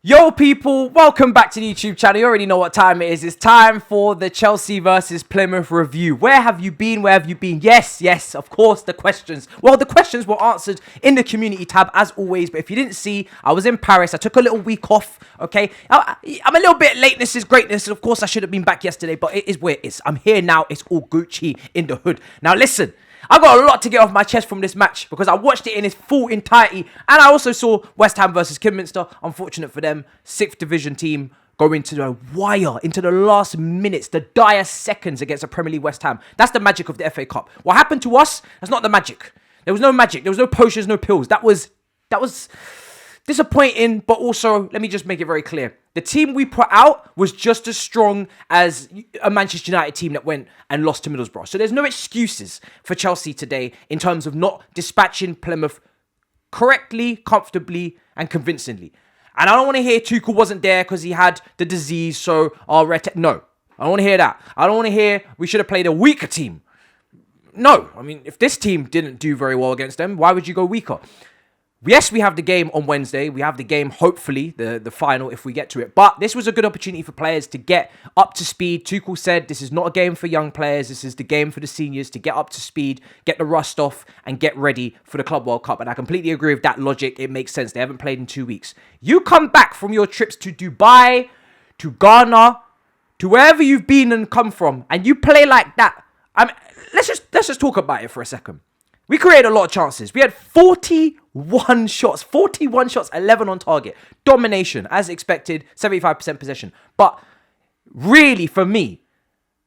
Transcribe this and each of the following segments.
Yo people, welcome back to the YouTube channel. You already know what time it is. It's time for the Chelsea versus Plymouth review. Where have you been? Where have you been? Yes, of course, the questions. Well, the questions were answered in the community tab as always. But if you didn't see, I was in Paris. I took a little week off, okay? I'm a little bit lateness is greatness. Of course, I should have been back yesterday, but it is where it is. I'm here now. It's all Gucci in the hood. Now, listen. I got a lot to get off my chest from this match because I watched it in its full entirety, and I also saw West Ham versus Kidminster. Unfortunate for them, 6th division team going to the wire, into the last minutes, the dire seconds against a Premier League West Ham. That's the magic of the FA Cup. What happened to us? That's not the magic. There was no magic. There was no potions, no pills. That was disappointing, but also, let me just make it very clear. The team we put out was just as strong as a Manchester United team that went and lost to Middlesbrough. So there's no excuses for Chelsea today in terms of not dispatching Plymouth correctly, comfortably, and convincingly. And I don't want to hear Tuchel wasn't there because he had the disease, so no. I don't want to hear that. I don't want to hear we should have played a weaker team. No. I mean, if this team didn't do very well against them, why would you go weaker? Yes, we have the game on Wednesday. We have the game, hopefully, the final, if we get to it. But this was a good opportunity for players to get up to speed. Tuchel said this is not a game for young players. This is the game for the seniors to get up to speed, get the rust off, and get ready for the Club World Cup. And I completely agree with that logic. It makes sense. They haven't played in 2 weeks. You come back from your trips to Dubai, to Ghana, to wherever you've been and come from, and you play like that. I mean, let's just talk about it for a second. We created a lot of chances. We had 41 shots, 11 on target. Domination, as expected, 75% possession. But really, for me,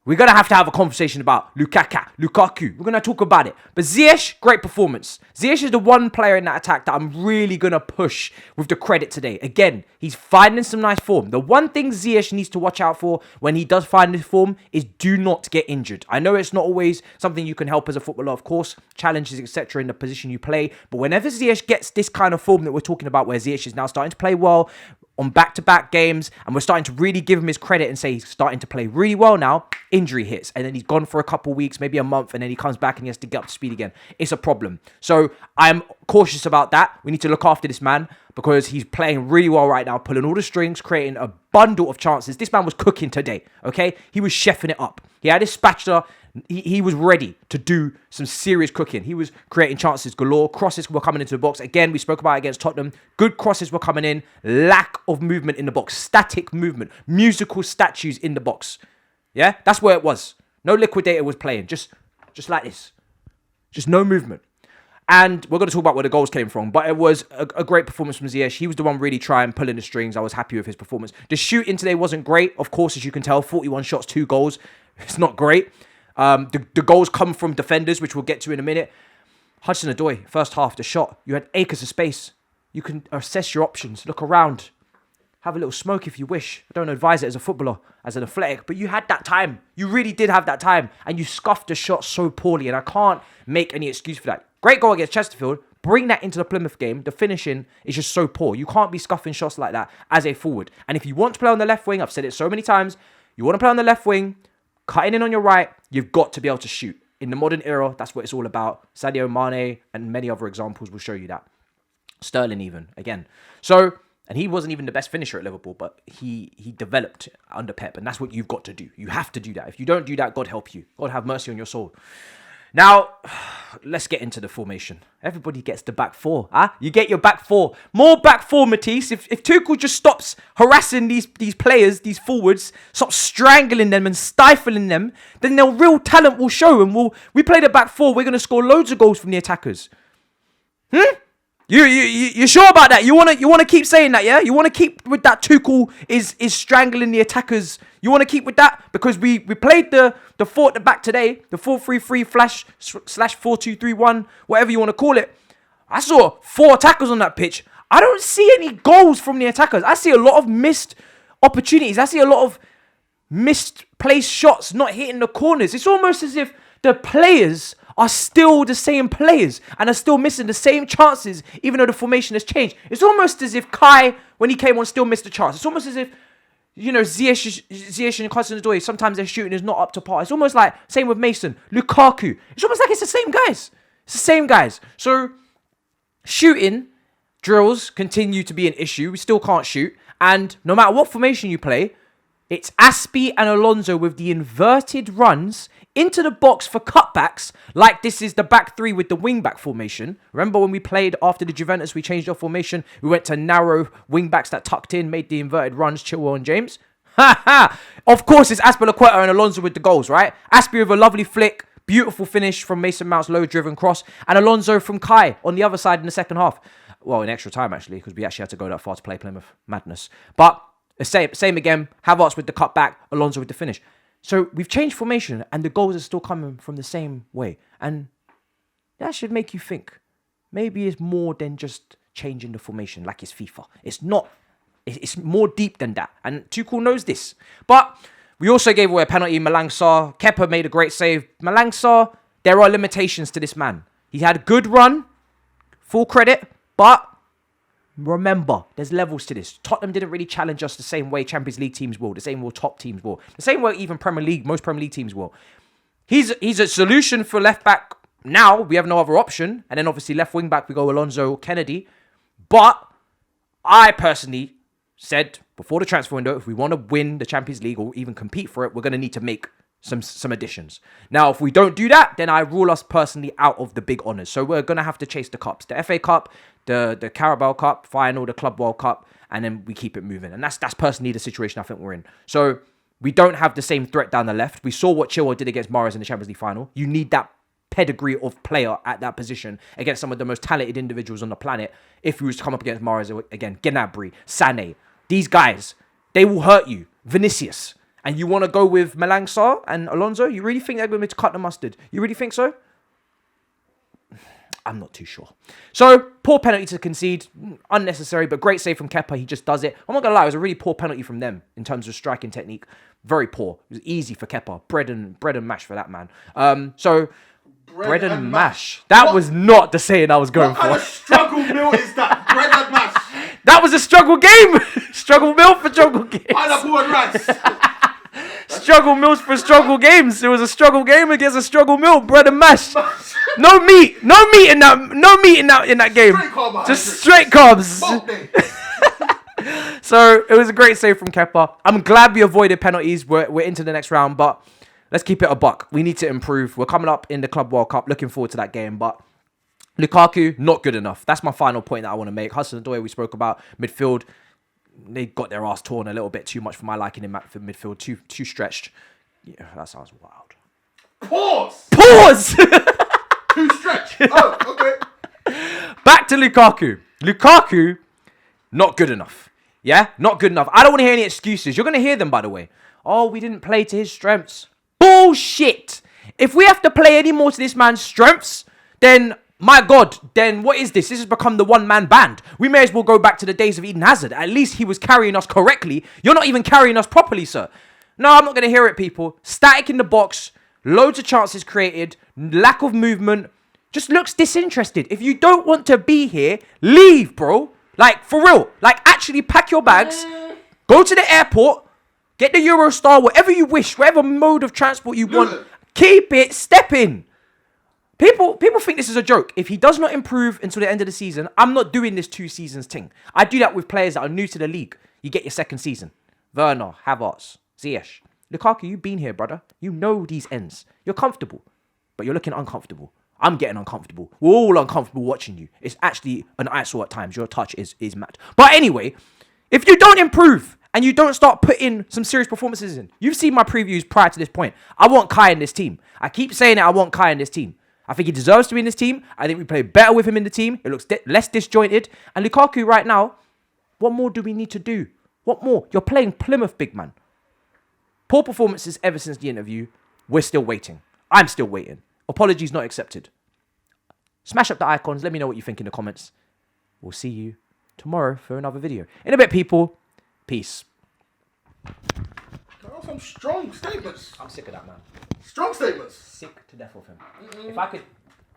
we're going to have a conversation about Lukaku. We're going to talk about it. But Ziyech, great performance. Ziyech is the one player in that attack that I'm really going to push with the credit today. Again, he's finding some nice form. The one thing Ziyech needs to watch out for when he does find his form is do not get injured. I know it's not always something you can help as a footballer, of course. Challenges, etc. in the position you play. But whenever Ziyech gets this kind of form that we're talking about, where Ziyech is now starting to play well on back-to-back games, and we're starting to really give him his credit and say he's starting to play really well now, injury hits, and then he's gone for a couple weeks, maybe a month, and then he comes back and he has to get up to speed again. It's a problem. So I'm cautious about that. We need to look after this man because he's playing really well right now, pulling all the strings, creating a bundle of chances. This man was cooking today, okay? He was chefing it up. He had his spatula. He was ready to do some serious cooking. He was creating chances galore. Crosses were coming into the box. Again, we spoke about it against Tottenham. Good crosses were coming in. Lack of movement in the box. Static movement. Musical statues in the box. Yeah? That's where it was. No liquidator was playing. Just like this. Just no movement. And we're going to talk about where the goals came from. But it was a great performance from Ziyech. He was the one really trying, pulling the strings. I was happy with his performance. The shooting today wasn't great. Of course, as you can tell, 41 shots, 2 goals. It's not great. The goals come from defenders, which we'll get to in a minute. Hudson-Odoi, first half, the shot. You had acres of space. You can assess your options. Look around. Have a little smoke if you wish. I don't advise it as a footballer, as an athletic, but you had that time. You really did have that time. And you scuffed the shot so poorly, and I can't make any excuse for that. Great goal against Chesterfield. Bring that into the Plymouth game. The finishing is just so poor. You can't be scuffing shots like that as a forward. And if you want to play on the left wing, I've said it so many times, you want to play on the left wing, cutting in on your right, you've got to be able to shoot. In the modern era, that's what it's all about. Sadio Mane and many other examples will show you that. Sterling even, again. So, and he wasn't even the best finisher at Liverpool, but he developed under Pep, and that's what you've got to do. You have to do that. If you don't do that, God help you. God have mercy on your soul. Now, let's get into the formation. Everybody gets the back four. Huh? You get your back four. More back four, Matisse. If Tuchel just stops harassing these players, these forwards, stops strangling them and stifling them, then their real talent will show. And we play the back four. We're going to score loads of goals from the attackers. You sure about that? You wanna keep saying that, yeah? You wanna keep with that Tuchel is strangling the attackers. You wanna keep with that? Because we played the 4 at the back today, the 4-3-3 slash 4-2-3-1, whatever you wanna call it. I saw 4 attackers on that pitch. I don't see any goals from the attackers. I see a lot of missed opportunities. I see a lot of misplaced shots, not hitting the corners. It's almost as if the players are still the same players and are still missing the same chances, even though the formation has changed. It's almost as if Kai, when he came on, still missed a chance. It's almost as if, you know, Ziyech and Hudson-Odoi, sometimes their shooting is not up to par. It's almost like, same with Mason, Lukaku. It's almost like it's the same guys. It's the same guys. So, shooting drills continue to be an issue. We still can't shoot. And no matter what formation you play, it's Aspie and Alonso with the inverted runs into the box for cutbacks, like this is the back three with the wing-back formation. Remember when we played after the Juventus, we changed our formation. We went to narrow wing-backs that tucked in, made the inverted runs, Chilwell and James. Ha ha! Of course, it's Azpilicueta and Alonso with the goals, right? Aspie with a lovely flick, beautiful finish from Mason Mount's low-driven cross, and Alonso from Kai on the other side in the second half. Well, in extra time, actually, because we actually had to go that far to play Plymouth. Madness. But same again. Havertz with the cutback, Alonso with the finish. So we've changed formation, and the goals are still coming from the same way. And that should make you think. Maybe it's more than just changing the formation like it's FIFA. It's not. It's more deep than that. And Tuchel knows this. But we also gave away a penalty. Malang Sarr. Kepa made a great save. Malang Sarr, there are limitations to this man. He had a good run. Full credit. But remember, there's levels to this. Tottenham didn't really challenge us the same way Champions League teams will. The same way top teams will. The same way even most Premier League teams will. He's a solution for left back now. We have no other option. And then obviously left wing back, we go Alonso, Kennedy. But I personally said before the transfer window, if we want to win the Champions League or even compete for it, we're going to need to make some additions. Now, if we don't do that, then I rule us personally out of the big honours. So we're going to have to chase the cups. The FA Cup, the Carabao Cup, final, the Club World Cup, and then we keep it moving. And that's personally the situation I think we're in. So we don't have the same threat down the left. We saw what Chilwell did against Mahrez in the Champions League final. You need that pedigree of player at that position against some of the most talented individuals on the planet. If we was to come up against Mahrez again, Gnabry, Sané, these guys, they will hurt you. Vinicius. And you want to go with Malang Sarr and Alonso? You really think they're going to cut the mustard? You really think so? I'm not too sure. So, poor penalty to concede. Unnecessary, but great save from Kepa. He just does it. I'm not going to lie, it was a really poor penalty from them in terms of striking technique. Very poor. It was easy for Kepa. Bread and mash for that man. Bread and mash. That was not the saying I was going for. What kind of struggle meal is that? Bread and mash. That was a struggle game. Struggle meal for struggle games. Pineapple and rice. Struggle meals for struggle games. It was a struggle game against a struggle meal. Bread and mash. No meat in that game. Just straight carbs. So it was a great save from Kepa. I'm glad we avoided penalties. We're into the next round, but let's keep it a buck. We need to improve. We're coming up in the Club World Cup. Looking forward to that game, but Lukaku, not good enough. That's my final point that I want to make. Hudson-Odoi, we spoke about. Midfield, they got their ass torn a little bit too much for my liking in midfield. Too stretched. Yeah, that sounds wild. Pause! Too stretched. Oh, okay. Back to Lukaku. Lukaku, not good enough. Yeah? Not good enough. I don't want to hear any excuses. You're going to hear them, by the way. Oh, we didn't play to his strengths. Bullshit. If we have to play any more to this man's strengths, then, my God, then what is this? This has become the one-man band. We may as well go back to the days of Eden Hazard. At least he was carrying us correctly. You're not even carrying us properly, sir. No, I'm not going to hear it, people. Static in the box. Loads of chances created. Lack of movement. Just looks disinterested. If you don't want to be here, leave, bro. Like, for real. Like, actually pack your bags. Go to the airport. Get the Eurostar, whatever you wish. Whatever mode of transport you want. Keep it. Step in. People think this is a joke. If he does not improve until the end of the season, I'm not doing this 2 seasons thing. I do that with players that are new to the league. You get your second season. Werner, Havertz, Ziyech. Lukaku, you've been here, brother. You know these ends. You're comfortable, but you're looking uncomfortable. I'm getting uncomfortable. We're all uncomfortable watching you. It's actually an eyesore at times. Your touch is mad. But anyway, if you don't improve and you don't start putting some serious performances in, you've seen my previews prior to this point. I want Kai in this team. I keep saying it. I want Kai in this team. I think he deserves to be in this team. I think we play better with him in the team. It looks less disjointed. And Lukaku right now, what more do we need to do? What more? You're playing Plymouth, big man. Poor performances ever since the interview. We're still waiting. I'm still waiting. Apologies not accepted. Smash up the icons. Let me know what you think in the comments. We'll see you tomorrow for another video. In a bit, people. Peace. Some strong statements. I'm sick of that, man. Strong statements. Sick to death of him. If I could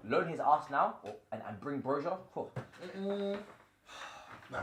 loan his ass now and bring Brozier. Nah.